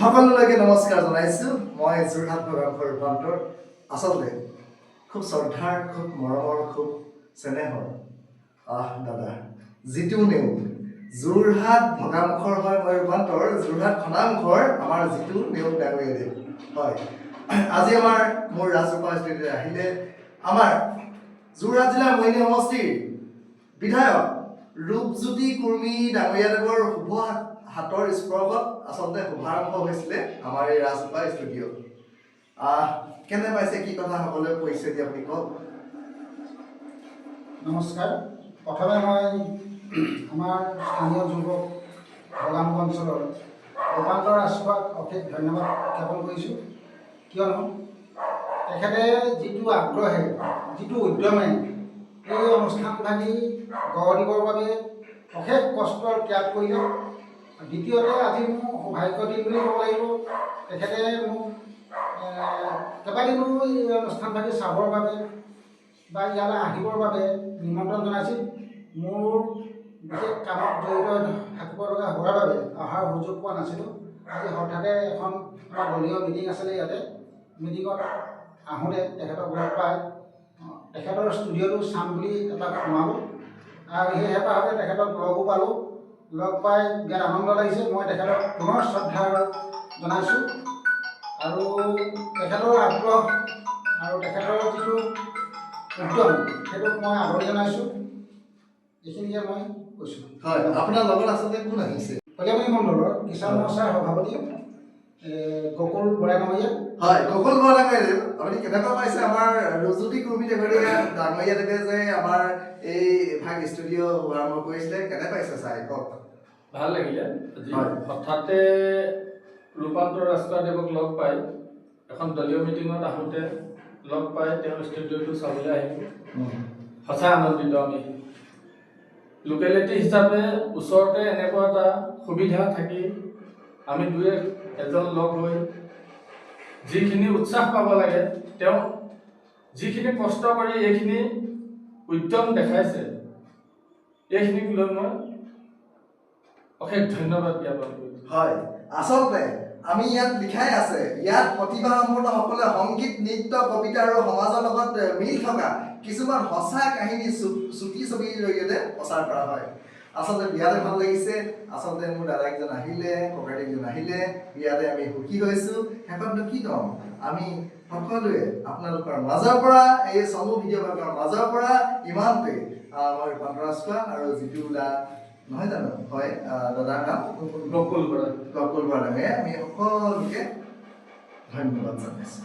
সকলোলৈকে নমস্কাৰ জনাইছোঁ। মই যোৰহাট ভগাংশৰ ৰূপান্তৰ আচলতে খুব শ্ৰদ্ধাৰ, খুব মৰমৰ, খুব চেনেহৰ দাদা জিতু নেওগ। যোৰহাট ভগাংশৰ হয় মই ৰূপান্তৰ, যোৰহাট খনামুখৰ আমাৰ জিতু নেওগ ডাঙৰীয়াদেৱ হয়। আজি মোৰ ৰাজৰূপা ষ্টুডিঅ'লৈ আহিলে আমাৰ যোৰহাট জিলাৰ মইনী সমষ্টিৰ বিধায়ক ৰূপজ্যোতি কুৰ্মী ডাঙৰীয়াদেৱৰ শুভ হাতৰ স্পৰ্শত আচলতে শুভাৰম্ভ হৈছিলে আমাৰ এই ৰাজৰূপা ষ্টুডিঅ'। কেনে পাইছে, কি কথা সকলোৱে কৈছে যে আপুনি কওক। নমস্কাৰ। প্ৰথমে মই আমাৰ স্থানীয় যুৱক ভগাংশ অঞ্চলৰ ৰূপান্তৰ ৰাজখোৱাক অশেষ ধন্যবাদ জ্ঞাপন কৰিছোঁ, কিয়নো তেখেতে যিটো আগ্ৰহে, যিটো উদ্যমে এই অনুষ্ঠানভাগি গঢ় দিবৰ বাবে অশেষ কষ্টৰ ত্যাগ কৰিলে। দ্বিতীয়তে আজি মোৰ সৌভাগ্য দিন বুলি ক'ব লাগিব, তেখেতে মোক কেইবাদিনো এই অনুষ্ঠানভাগি চাবৰ বাবে বা ইয়ালৈ আহিবৰ বাবে নিমন্ত্ৰণ জনাইছিল। মোৰ বিশেষ কামত জড়িত থাকিব লগা হোৱাৰ বাবে অহাৰ সুযোগ পোৱা নাছিলোঁ। আজি হঠাতে এখন আমাৰ দলীয় মিটিং আছিলে, ইয়াতে মিটিঙত আহোঁতে তেখেতক লগ পাই তেখেতৰ ষ্টুডিঅ'টো চাম বুলি এপাক সোমালোঁ আৰু সেই হেঁপাহতে তেখেতক লগো পালোঁ। লগ পাই বিৰাট আনন্দ লাগিছে। মই তেখেতক পুনৰ শ্ৰদ্ধা জনাইছোঁ আৰু তেখেতৰ আগ্ৰহ আৰু তেখেতৰ যিটো উদ্যম সেইটোক মই আদৰণি জনাইছোঁ। এইখিনিকে মই কৈছোঁ। হয়, আপোনাৰ লগত আচলতে কোন আহিছে? কলিয়ামণি মণ্ডলৰ কিষাণ মৰ্চাৰ সভাপতি গকুল বৰা ডাঙৰীয়া। হয়, গকুল বৰা ডাঙৰীয়াদেৱ, আপুনি কেনেকুৱা পাইছে আমাৰ ৰূপজ্যোতি কুৰ্মী ডাঙৰীয়াদেৱে যে আমাৰ এই ভাগ ষ্টুডিঅ' আৰম্ভ কৰিছিলে, কেনে পাইছে চাই কওক। ভাল লাগিলে। হঠাতে ৰূপান্তৰ ৰাজখোৱাদেৱক লগ পাই এখন দলীয় মিটিঙত আহোঁতে লগ পাই তেওঁৰ ষ্টুডিঅ'টো চাবলৈ আহিলোঁ। সঁচাই আনন্দিত। আমি লোকেলিটি হিচাপে ওচৰতে এনেকুৱা এটা সুবিধা থাকি আমি দুই এজন লগ হৈ যিখিনি উৎসাহ পাব লাগে, তেওঁ যিখিনি কষ্ট কৰি এইখিনি উদ্যম দেখাইছে, এইখিনিক লৈ মই অশেষ ধন্যবাদ জ্ঞাপন কৰিছোঁ। হয়, আচলতে আমি ইয়াত লিখাই আছে, ইয়াত প্ৰতিভাসম্পন্ন সকলে সংগীত, নৃত্য, কবিতা আৰু সমাজৰ লগত মিল থকা কিছুমান সঁচা কাহিনী চুটি ছবিৰ জৰিয়তে প্ৰচাৰ কৰা হয়। আচলতে বিয়াতে ভাল লাগিছে। আচলতে মোৰ দাদাকেইজন আহিলে, ককাইদেউকেইজন আহিলে, বিয়াতে আমি সুখী হৈছোঁ। শেষতনো কি ক'ম, আমি সকলোৱে আপোনালোকৰ মাজৰ পৰা, এই চমু ভিডিঅ' ভাগৰ মাজৰ পৰা ইমানটোৱে মই ৰূপান্তৰ ৰাজখোৱা আৰু জিতু দা নহয় জানো, হয় দাদাৰ নাম গকুল বৰা ডাঙৰীয়া, আমি সকলোকে ধন্যবাদ জনাইছোঁ।